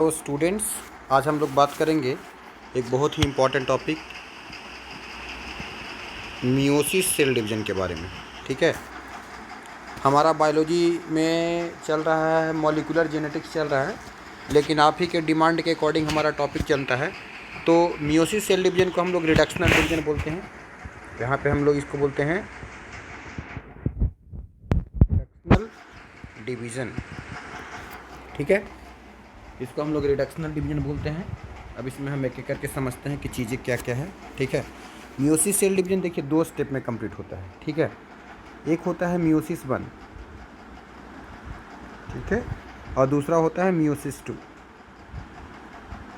तो स्टूडेंट्स, आज हम लोग बात करेंगे एक बहुत ही important topic meiosis cell division के बारे में। ठीक है, हमारा बायोलॉजी में चल रहा है, मॉलिक्यूलर जेनेटिक्स चल रहा है, लेकिन आप ही के डिमांड के अकॉर्डिंग हमारा टॉपिक चलता है। तो मियोसिस सेल डिवीज़न को हम लोग रिडक्शनल डिवीज़न बोलते हैं। यहाँ पे हम लोग इसको बोलते हैं रिडक्शनल डिवीज़न। ठीक है, इसको हम लोग रिडक्शनल डिवीज़न बोलते हैं। अब इसमें हम एक एक करके समझते हैं कि चीज़ें क्या क्या है। ठीक है, मियोसिस सेल डिवीज़न देखिए 2 स्टेप में कंप्लीट होता है। ठीक है, एक होता है मियोसिस 1, ठीक है, और दूसरा होता है मियोसिस 2।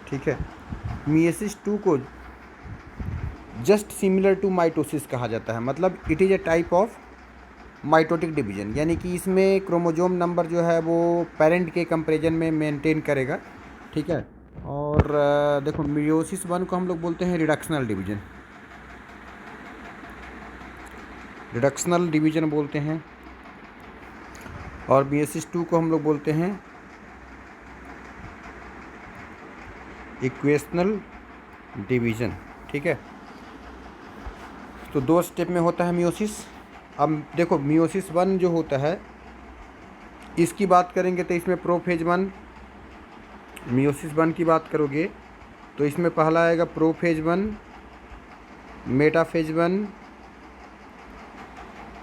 ठीक है, मियोसिस 2 को जस्ट सिमिलर टू माइटोसिस कहा जाता है, मतलब it is a type of mitotic division, यानी कि इसमें क्रोमोजोम नंबर जो है वो पेरेंट के कंपैरिजन में मेंटेन करेगा। ठीक है, और देखो मियोसिस 1 को हम लोग बोलते हैं रिडक्शनल डिवीज़न, रिडक्शनल डिवीज़न बोलते हैं, और मियोसिस 2 को हम लोग बोलते हैं इक्वेशनल डिवीज़न। ठीक है, तो 2 स्टेप में होता है मियोसिस। अब देखो मियोसिस 1 जो होता है, इसकी बात करेंगे तो इसमें प्रोफेज 1, मियोसिस 1 की बात करोगे तो इसमें पहला आएगा प्रोफेज 1, मेटाफेज 1,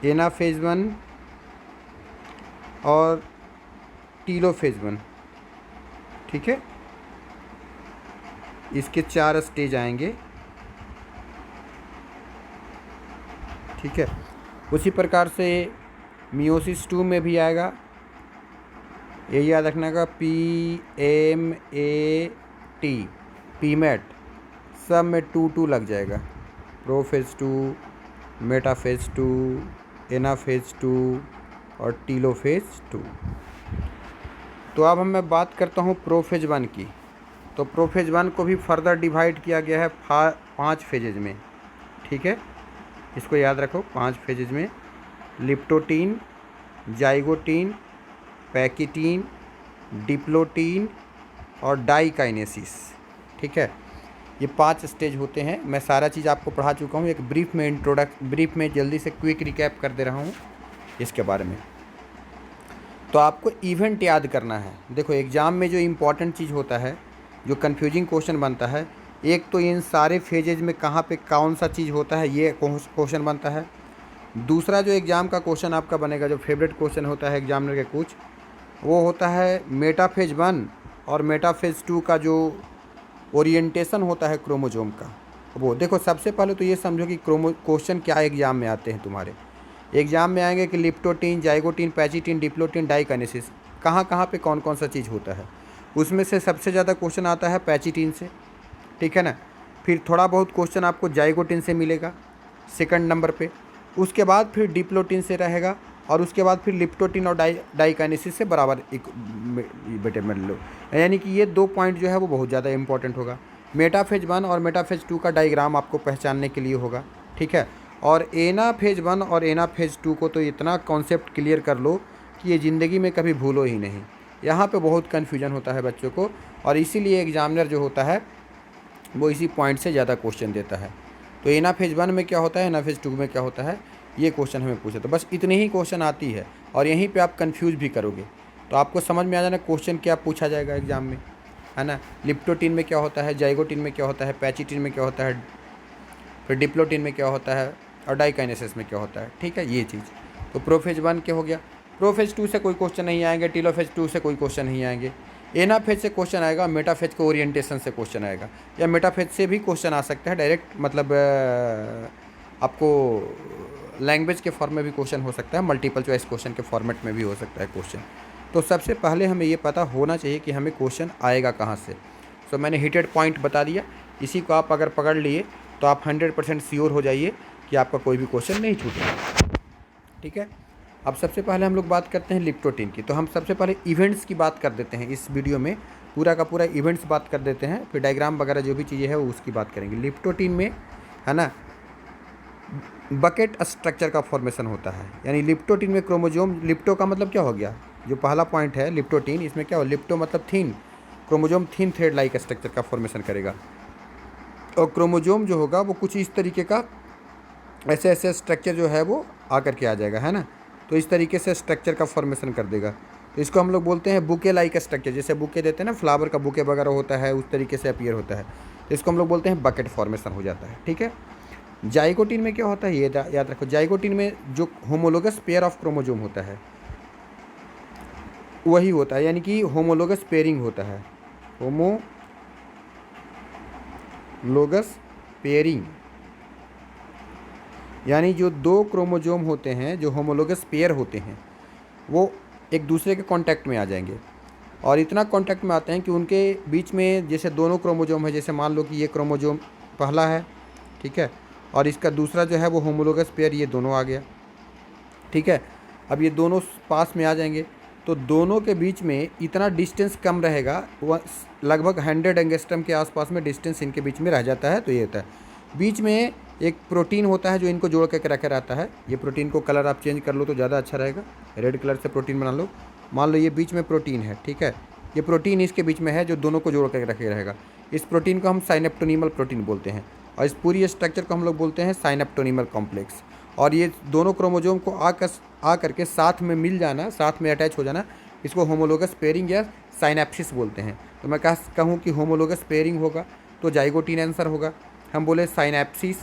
एनाफेज 1 और टीलोफेज 1। ठीक है, इसके 4 स्टेज आएंगे। ठीक है, उसी प्रकार से मियोसिस 2 में भी आएगा, ये याद रखना का PMAT, पीमेट, सब में 2 लग जाएगा। प्रोफेज 2, मेटाफेज 2, एनाफेज 2 और टीलोफेज 2। तो अब मैं बात करता हूँ प्रोफेज 1 की। तो प्रोफेज 1 को भी फर्दर डिवाइड किया गया है 5 फेजेज में। ठीक है, इसको याद रखो, 5 फेजेज में: लिप्टोटीन, जाइगोटीन, पैकिटीन, डिप्लोटीन और डाइकाइनेसिस। ठीक है, ये 5 स्टेज होते हैं। मैं सारा चीज़ आपको पढ़ा चुका हूँ, एक ब्रीफ में जल्दी से क्विक रिकैप कर दे रहा हूँ इसके बारे में। तो आपको इवेंट याद करना है। देखो एग्ज़ाम में जो इम्पोर्टेंट चीज़ होता है, जो कन्फ्यूजिंग क्वेश्चन बनता है, एक तो इन सारे फेजेज में कहाँ पे कौन सा चीज़ होता है, ये क्वेश्चन बनता है। दूसरा जो एग्ज़ाम का क्वेश्चन आपका बनेगा, जो फेवरेट क्वेश्चन होता है एग्जामिनर के कुछ, वो होता है मेटाफेज 1 और मेटाफेज 2 का जो ओरिएंटेशन होता है क्रोमोजोम का। वो देखो, सबसे पहले तो ये समझो कि क्वेश्चन क्या एग्ज़ाम में आते हैं तुम्हारे। एग्ज़ाम में आएंगे कि leptotene, zygotene, pachytene, diplotene, diakinesis कहाँ कहाँ पे कौन कौन सा चीज़ होता है। उसमें से सबसे ज़्यादा क्वेश्चन आता है पैचिटीन से। ठीक है ना, फिर थोड़ा बहुत क्वेश्चन आपको जाइगोटीन से मिलेगा सेकंड नंबर पे, उसके बाद फिर डिप्लोटीन से रहेगा, और उसके बाद फिर लिप्टोटीन और डाइकाइनेसिस से बराबर एक बेटे मिल लो। यानी कि ये 2 पॉइंट जो है वो बहुत ज़्यादा इंपॉर्टेंट होगा। मेटाफेज 1 और मेटाफेज 2 का डायग्राम आपको पहचानने के लिए होगा। ठीक है, और एनाफेज 1 और एनाफेज 2 को तो इतना कॉन्सेप्ट क्लियर कर लो कि ये ज़िंदगी में कभी भूलो ही नहीं। यहाँ पे बहुत कन्फ्यूजन होता है बच्चों को, और इसीलिए एग्जामिनर जो होता है वो इसी पॉइंट से ज़्यादा क्वेश्चन देता है। तो एनाफेज 1 में क्या होता है, एनाफेज 2 में क्या होता है, ये क्वेश्चन हमें पूछा। तो बस इतनी ही क्वेश्चन आती है, और यहीं पे आप कंफ्यूज भी करोगे तो आपको समझ में आ जाना क्वेश्चन क्या पूछा जाएगा एग्जाम में, है ना। लिप्टोटीन में क्या होता है, जाइगोटीन में क्या होता है, पैचिटीन में क्या होता है, फिर डिप्लोटीन में क्या होता है, और डाइकाइनेसिस में क्या होता है। ठीक है, ये चीज़ तो प्रोफेज 1 के हो गया। प्रोफेज 2 से कोई क्वेश्चन नहीं आएंगे, टीलोफेज 2 से कोई क्वेश्चन नहीं आएंगे। एनाफेज से क्वेश्चन आएगा, मेटाफेज के ओरिएंटेशन से क्वेश्चन आएगा, या मेटाफेज से भी क्वेश्चन आ सकता है डायरेक्ट, मतलब आपको लैंग्वेज के फॉर्म में भी क्वेश्चन हो सकता है, मल्टीपल चॉइस क्वेश्चन के फॉर्मेट में भी हो सकता है क्वेश्चन। तो सबसे पहले हमें ये पता होना चाहिए कि हमें क्वेश्चन आएगा कहाँ से। तो मैंने हिटेड पॉइंट बता दिया, इसी को आप अगर पकड़ लिए तो आप 100% श्योर हो जाइए कि आपका कोई भी क्वेश्चन नहीं छूटेगा। ठीक है, अब सबसे पहले हम लोग बात करते हैं लिप्टोटीन की। तो हम सबसे पहले इवेंट्स की बात कर देते हैं इस वीडियो में, पूरा का पूरा इवेंट्स बात कर देते हैं, फिर डायग्राम वगैरह जो भी चीज़ें हैं वो उसकी बात करेंगे। लिप्टोटीन में, है ना, बकेट स्ट्रक्चर का फॉर्मेशन होता है, यानी लिप्टोटीन में क्रोमोजोम, लिप्टो का मतलब क्या हो गया, जो पहला पॉइंट है लिप्टोटीन, इसमें क्या हो, लिप्टो मतलब thin, chromosome thin thread like structure का फॉर्मेशन करेगा। और क्रोमोजोम जो होगा वो कुछ इस तरीके का ऐसे ऐसे स्ट्रक्चर जो है वो आकर के आ जाएगा, है ना। तो इस तरीके से स्ट्रक्चर का फॉर्मेशन कर देगा। तो इसको हम लोग बोलते हैं बुके लाइक स्ट्रक्चर। जैसे बुके देते हैं ना, फ्लावर का बुके वगैरह होता है, उस तरीके से अपीयर होता है। तो इसको हम लोग बोलते हैं बकेट फॉर्मेशन हो जाता है, ठीक है। जाइगोटिन में क्या होता है ये याद रखो। जाइगोटिन में जो होमोलोगस पेयर ऑफ क्रोमोजोम होता है वही होता है, यानी कि होमोलोगस पेयरिंग होता है। होमोलोगस पेयरिंग यानी जो दो क्रोमोजोम होते हैं जो होमोलोगस पेयर होते हैं वो एक दूसरे के कांटेक्ट में आ जाएंगे। और इतना कांटेक्ट में आते हैं कि उनके बीच में जैसे दोनों क्रोमोजोम है, जैसे मान लो कि ये क्रोमोजोम पहला है, ठीक है, और इसका दूसरा जो है वो होमोलोगस पेयर, ये दोनों आ गया, ठीक है। अब ये दोनों पास में आ जाएंगे तो दोनों के बीच में इतना डिस्टेंस कम रहेगा, वह लगभग 100 एंगस्ट्रम के आसपास में डिस्टेंस इनके बीच में रह जाता है। तो ये होता है बीच में एक प्रोटीन होता है जो इनको जोड़ के रखे रहता है। ये प्रोटीन को कलर आप चेंज कर लो तो ज़्यादा अच्छा रहेगा, रेड कलर से प्रोटीन बना लो। मान लो ये बीच में प्रोटीन है, ठीक है, ये प्रोटीन इसके बीच में है जो दोनों को जोड़ कर रखे रहेगा। इस प्रोटीन को हम साइनेप्टोनीमल प्रोटीन बोलते हैं और इस पूरी स्ट्रक्चर को हम लोग बोलते हैं साइनेप्टोनीमल कॉम्प्लेक्स। और ये दोनों क्रोमोजोम को आ करके साथ में मिल जाना, साथ में अटैच हो जाना, इसको होमोलोगस पेयरिंग या साइनेप्सिस बोलते हैं। तो मैं कहूँ कि होमोलोगस पेयरिंग होगा तो जाइगोटिन आंसर होगा। हम बोले साइनेप्सिस,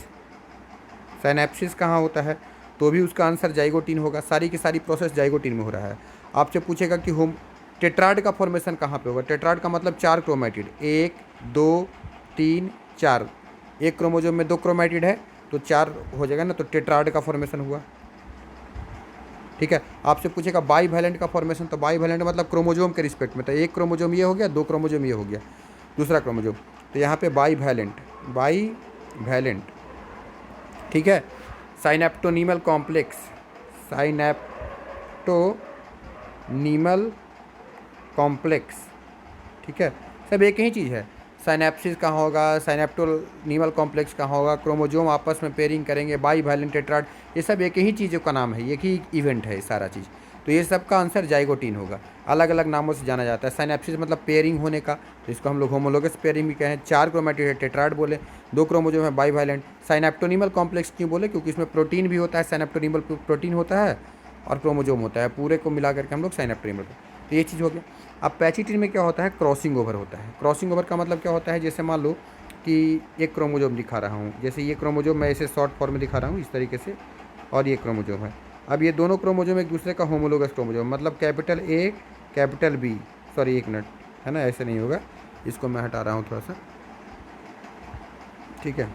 साइनेप्सिस कहाँ होता है तो भी उसका आंसर जाइगोटिन होगा। सारी की सारी प्रोसेस जाइगोटिन में हो रहा है। आपसे पूछेगा कि टेट्राड का फॉर्मेशन कहाँ पे होगा। टेट्राड का मतलब 4 क्रोमेटिड, 1 2 3 4। एक क्रोमोजोम में 2 क्रोमेटिड है तो 4 हो जाएगा ना, तो टेट्राड का फॉर्मेशन हुआ, ठीक है। आपसे पूछेगा बाई वैलेंट का फॉर्मेशन, तो बाई वैलेंट मतलब क्रोमोजोम के रिस्पेक्ट में, तो एक क्रोमोजोम ये हो गया, 2 क्रोमोजोम ये हो गया, दूसरा क्रोमोजोम, तो यहाँ पे बाई वैलेंट, ठीक है। साइनेप्टोनीमल कॉम्प्लेक्स, साइनेप्टोनीमल कॉम्प्लेक्स, ठीक है, सब एक ही चीज़ है। साइनेप्सिस कहाँ होगा, साइनेप्टोनीमल कॉम्प्लेक्स कहाँ होगा, क्रोमोजोम आपस में पेयरिंग करेंगे, बाई वैलेंट टेट्राड, ये सब एक ही चीज़ों का नाम है, एक ही इवेंट है सारा चीज़। तो ये सब का आंसर जाइगोटिन होगा। अलग अलग नामों से जाना जाता है। साइनेप्सिस मतलब पेयरिंग होने का, तो इसको हम लोग होमोलोगस पेयरिंग भी कहें। 4 क्रोमेटिड है टेट्राड बोले, 2 क्रोमोजोम है बाई वैलेंट। साइनेप्टोनीमल कॉम्प्लेक्स क्यों बोले, क्योंकि इसमें प्रोटीन भी होता है, साइनेप्टोनीमल प्रोटीन होता है और क्रोमोजोम होता है, पूरे को मिला करके हम लोग साइनेप्टोनीमल। तो ये चीज़ हो गया। अब पैचिटिन में क्या होता है, क्रॉसिंग ओवर होता है। क्रॉसिंग ओवर का मतलब क्या होता है, जैसे मान लो कि एक क्रोमोजोम दिखा रहा हूँ, जैसे ये क्रोमोजोम मैं इसे शॉर्ट फॉर्म में दिखा रहा हूँ इस तरीके से, और ये क्रोमोजोम है। अब ये दोनों क्रोमोजोम एक दूसरे का होमोलोगस क्रोमोजोम, मतलब capital A capital B, sorry एक मिनट, है ना, ऐसे नहीं होगा, इसको मैं हटा रहा हूँ थोड़ा सा, ठीक है।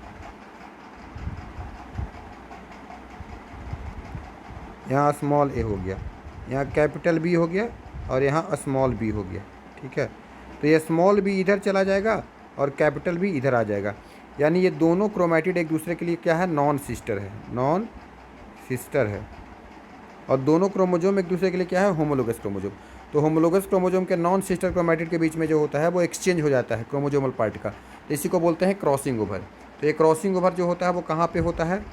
यहाँ स्मॉल ए हो गया, यहाँ कैपिटल बी हो गया और यहाँ स्मॉल बी हो गया, ठीक है। तो ये स्मॉल बी इधर चला जाएगा और कैपिटल बी इधर आ जाएगा, यानी ये दोनों क्रोमेटिड एक दूसरे के लिए क्या है, नॉन सिस्टर है। और दोनों क्रोमोजोम एक दूसरे के लिए क्या है, होमोलोगस क्रोमोजोम। तो होमोलोगस क्रोमोजोम के नॉन सिस्टर क्रोमेटिड के बीच में जो होता है वो एक्सचेंज हो जाता है क्रोमोजोमल पार्ट का, तो इसी को बोलते हैं क्रॉसिंग ओवर। तो ये क्रॉसिंग ओवर जो होता है वो कहाँ पे होता है,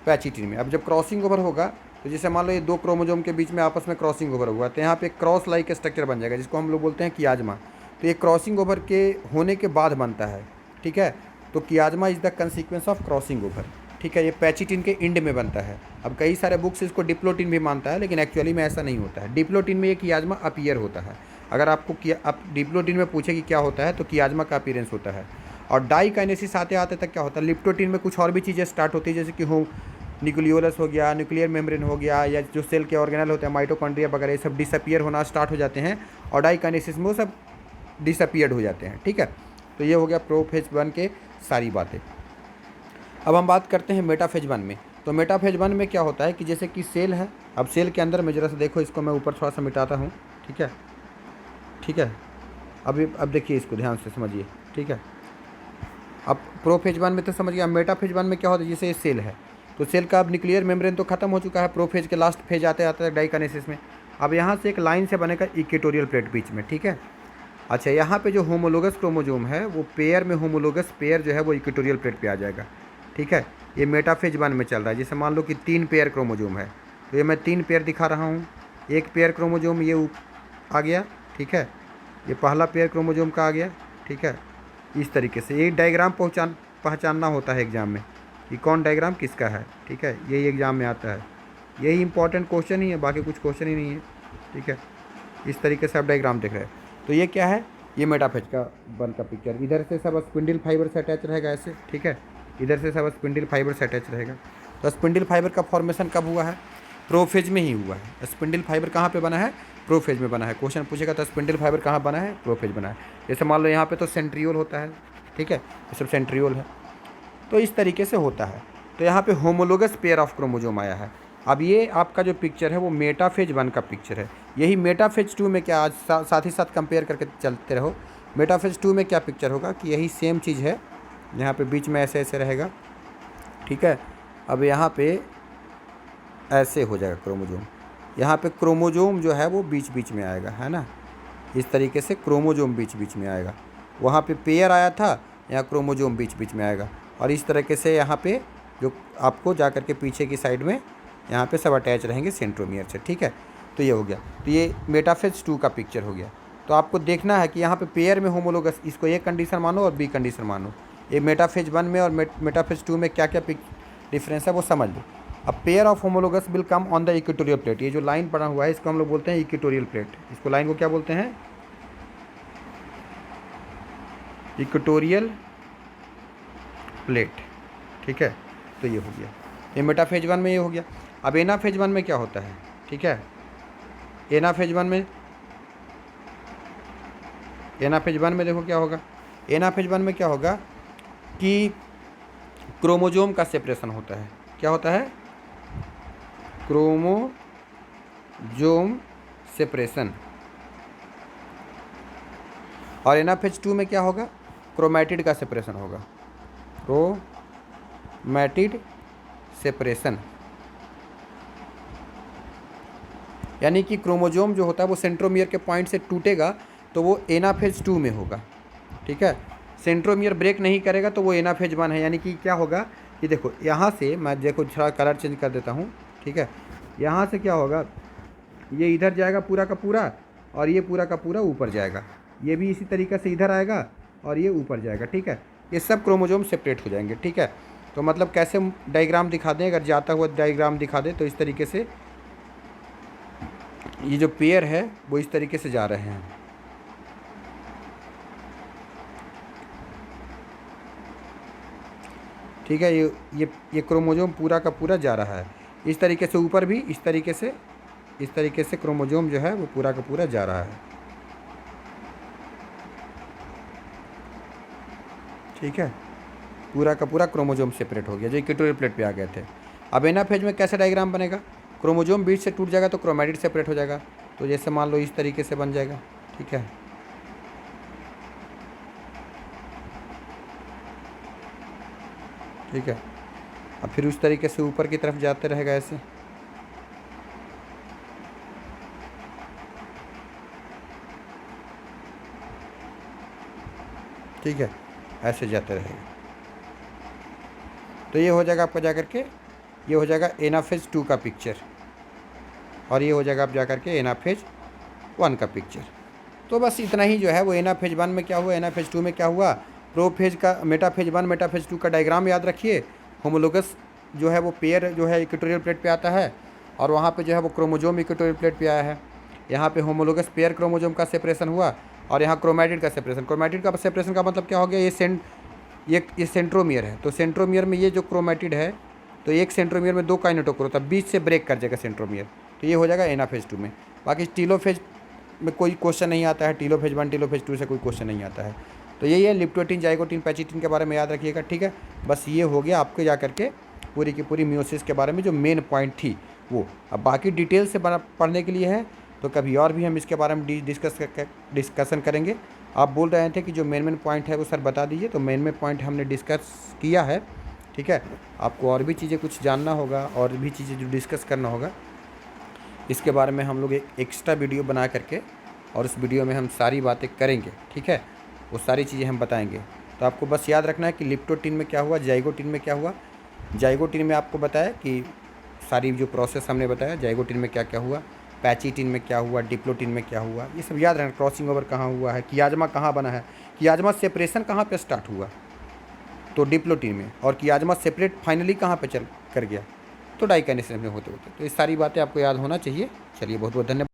पैचिटिन में। अब जब क्रॉसिंग ओवर होगा तो जैसे मान लो ये 2 क्रोमोजोम के बीच में आपस में क्रॉसिंग ओवर हुआ, तो यहाँ पे क्रॉस लाइक स्ट्रक्चर बन जाएगा जिसको हम लोग बोलते हैं कियाजमा। तो ये क्रॉसिंग ओवर के होने के बाद बनता है, ठीक है। तो chiasma is the consequence of crossing over, ठीक है। ये पैचिटिन के इंड में बनता है। अब कई सारे बुक्स इसको डिप्लोटिन भी मानता है, लेकिन एक्चुअली में ऐसा नहीं होता है। डिप्लोटिन में ये कियाजमा अपीयर होता है। अगर आपको आप डिप्लोटिन में पूछे कि क्या होता है तो कियाजमा का अपीयरेंस होता है। और डाइकाइनेसिस आते आते तक क्या होता है, लिप्टोटिन में कुछ और भी चीज़ें स्टार्ट होती है, जैसे कि न्यूक्लियोलस हो गया, न्यूक्लियर मेम्ब्रेन हो गया, या जो सेल के ऑर्गेनल होते हैं माइटोकॉन्ड्रिया वगैरह, ये सब डिसअपियर होना स्टार्ट हो जाते हैं और डाइकाइनेसिस में वो सब डिसअपियर्ड हो जाते हैं, ठीक है। तो ये हो गया प्रोफेज 1 के सारी बातें। अब हम बात करते हैं मेटाफेज 1 में। तो मेटाफेज 1 में क्या होता है कि जैसे कि सेल है, अब सेल के अंदर में जरा सा देखो, इसको मैं ऊपर थोड़ा सा मिटाता हूँ, ठीक है, ठीक है। अब देखिए, इसको ध्यान से समझिए, ठीक है। अब प्रोफेज 1 में तो समझ गया। मेटाफेज 1 में क्या होता है, जैसे ये सेल है तो सेल का अब न्यूक्लियर मेम्ब्रेन तो खत्म हो चुका है, प्रोफेज के लास्ट फेज आते आते डाइकाइनेसिस में। अब यहाँ से एक लाइन से बनेगा इक्वेटोरियल प्लेट बीच में, ठीक है। अच्छा, यहाँ पे जो होमोलोगस क्रोमोजोम है वो पेयर में होमोलोगस पेयर जो है वो इक्वेटोरियल प्लेट पे आ जाएगा, ठीक है। ये मेटाफेज 1 में चल रहा है। जैसे मान लो कि 3 पेयर क्रोमोजोम है, तो ये मैं 3 पेयर दिखा रहा हूँ। एक पेयर क्रोमोजोम ये आ गया, ठीक है, ये पहला पेयर क्रोमोजोम का आ गया, ठीक है। इस तरीके से ये डायग्राम पहचानना होता है एग्ज़ाम में कि कौन डायग्राम किसका है, ठीक है। यही एग्ज़ाम में आता है, यही इंपॉर्टेंट क्वेश्चन ही है, बाकी कुछ क्वेश्चन ही नहीं है, ठीक है। इस तरीके से आप डायग्राम देख रहे हैं। तो ये क्या है, ये मेटाफेज का वन का पिक्चर। इधर से सब स्पिंडल फाइबर से अटैच रहेगा ऐसे, ठीक है। इधर से सब स्पिंडल फाइबर से अटैच रहेगा। तो स्पिंडल फाइबर का फॉर्मेशन कब हुआ है, प्रोफेज में ही हुआ है। स्पिंडल फाइबर कहाँ पे बना है, प्रोफेज में बना है। क्वेश्चन पूछेगा तो स्पिंडल फाइबर कहाँ बना है, प्रोफेज बना है। जैसे मान लो यहाँ पे तो सेंट्रियोल होता है, ठीक है, ये सब सेंट्रियोल है। तो इस तरीके से होता है। तो यहाँ पे होमोलोगस पेयर ऑफ क्रोमोजोम आया है। अब ये आपका जो पिक्चर है वो मेटाफेज 1 का पिक्चर है। यही मेटाफेज 2 में क्या, आज साथ ही साथ कंपेयर करके चलते रहो। मेटाफेज 2 में क्या पिक्चर होगा कि यही सेम चीज़ है, यहाँ पे बीच में ऐसे ऐसे रहेगा, ठीक है। अब यहाँ पे ऐसे हो जाएगा क्रोमोजोम, यहाँ पे क्रोमोजोम जो है वो बीच बीच में आएगा, है ना। इस तरीके से क्रोमोजोम बीच बीच में आएगा। वहाँ पे पेयर आया था, यहाँ क्रोमोजोम बीच बीच में आएगा। और इस तरीके से यहाँ पे जो आपको जा करके पीछे की साइड में यहाँ पे सब अटैच रहेंगे सेंट्रोमियर से, ठीक है। तो ये हो गया। तो ये मेटाफेज 2 का पिक्चर हो गया। तो आपको देखना है कि यहाँ पे पेयर में होमोलोगस, इसको ए कंडीशन मानो और बी कंडीशन मानो। ये मेटाफेज 1 में और मेटाफेज 2 में क्या क्या डिफरेंस है वो समझ लो। अब pair of homologous will come on the equatorial plate. ये जो लाइन पड़ा हुआ है इसको हम लोग बोलते हैं इक्वेटोरियल प्लेट। इसको लाइन को क्या बोलते हैं, इक्वेटोरियल प्लेट, ठीक है। तो ये हो गया, ये मेटाफेज 1 में ये हो गया। अब एनाफेज 1 में क्या होता है, ठीक है। एनाफेज 1 में देखो क्या होगा। एनाफेज 1 में क्या होगा कि क्रोमोजोम का सेपरेशन होता है। क्या होता है, क्रोमोजोम सेपरेशन। और एनाफेज 2 में क्या होगा, क्रोमैटिड का सेपरेशन होगा, क्रोमैटिड सेपरेशन। यानी कि क्रोमोजोम जो होता है वो सेंट्रोमियर के पॉइंट से टूटेगा तो वो एनाफेज 2 में होगा, ठीक है। सेंट्रोमियर ब्रेक नहीं करेगा तो वो एनाफेज 1 है। यानी कि क्या होगा कि देखो यहाँ से मैं देखो थोड़ा कलर चेंज कर देता हूँ, ठीक है। यहाँ से क्या होगा, ये इधर जाएगा पूरा का पूरा और ये पूरा का पूरा ऊपर जाएगा। ये भी इसी तरीके से इधर आएगा और ये ऊपर जाएगा, ठीक है। ये सब क्रोमोजोम सेपरेट हो जाएंगे, ठीक है। तो मतलब कैसे डायग्राम दिखा दें, अगर जाता हुआ डायग्राम दिखा दें तो इस तरीके से ये जो पेयर है वो इस तरीके से जा रहे हैं, ठीक है। ये क्रोमोजोम पूरा का पूरा जा रहा है इस तरीके से, ऊपर भी इस तरीके से क्रोमोजोम जो है वो पूरा का पूरा जा रहा है, ठीक है। पूरा का पूरा क्रोमोजोम सेपरेट हो गया जो इक्वेटोरियल प्लेट पे आ गए थे। अब एनाफेज में कैसे डायग्राम बनेगा, क्रोमोजोम बीच से टूट जाएगा तो क्रोमैटिड सेपरेट हो जाएगा। तो जैसे मान लो इस तरीके से बन जाएगा, ठीक है। ठीक है। अब फिर उस तरीके से ऊपर की तरफ जाते रहेगा ऐसे, ठीक है, ऐसे जाते रहेगा। तो ये हो जाएगा आपका जाकर के, ये हो जाएगा एनाफेज 2 का पिक्चर और ये हो जाएगा आप जाकर के एनाफेज 1 का पिक्चर। तो बस इतना ही जो है वो एनाफेज 1 में क्या हुआ, एनाफेज 2 में क्या हुआ, प्रोफेज का मेटाफेज 1 मेटाफेज 2 का डायग्राम याद रखिए। होमोलोगस जो है वो पेयर जो है इक्वेटोरियल प्लेट पे आता है और वहाँ पे जो है वो क्रोमोजोम इक्वेटोरियल प्लेट पे आया है। यहाँ पे होमोलोगस पेयर क्रोमोजोम का सेपरेशन हुआ और यहाँ क्रोमैटिड का सेपरेशन। क्रोमैटिड का सेपरेशन का मतलब क्या हो गया, ये सेंट्रोमियर है। तो सेंट्रोमियर में ये जो क्रोमैटिड है तो एक सेंट्रोमियर में 2 काइनेटोकोर होता है, बीच से ब्रेक कर जाएगा सेंट्रोमियर। तो ये हो जाएगा एनाफेज 2 में। बाकी टीलोफेज में कोई क्वेश्चन नहीं आता है, टीलोफेज 1 टीलोफेज 2 से कोई क्वेश्चन नहीं आता है। तो यही है लिप्टोटीन जाइगोटीन पैचिटीन के बारे में याद रखिएगा, ठीक है। बस ये हो गया आपके जा करके पूरी की पूरी मियोसिस के बारे में जो मेन पॉइंट थी वो। अब बाकी डिटेल से पढ़ने के लिए है तो कभी और भी हम इसके बारे में डिस्कशन करेंगे। आप बोल रहे थे कि जो मेन पॉइंट है वो सर बता दीजिए, तो मेन पॉइंट हमने डिस्कस किया है, ठीक है। आपको और भी चीज़ें कुछ जानना होगा और भी चीज़ें जो डिस्कस करना होगा इसके बारे में हम लोग एक एक्स्ट्रा वीडियो बना करके और उस वीडियो में हम सारी बातें करेंगे, ठीक है। वो सारी चीज़ें हम बताएंगे। तो आपको बस याद रखना है कि लिप्टोटीन में क्या हुआ, जाइगोटीन में क्या हुआ। जाइगोटीन में आपको बताया कि सारी जो प्रोसेस हमने बताया, जाइगोटीन में क्या क्या हुआ, पैचिटिन में क्या हुआ, डिप्लोटिन में क्या हुआ, ये सब याद रखना। क्रॉसिंग ओवर कहाँ हुआ है, कियाजमा कहाँ बना है, कियाजमा सेपरेशन कहाँ पे स्टार्ट हुआ, तो डिप्लोटिन में, और कियाजमा सेपरेट फाइनली कहाँ पे चल कर गया, तो डाइकाइनेसिस में होते होते। तो ये सारी बातें आपको याद होना चाहिए। चलिए बहुत बहुत धन्यवाद।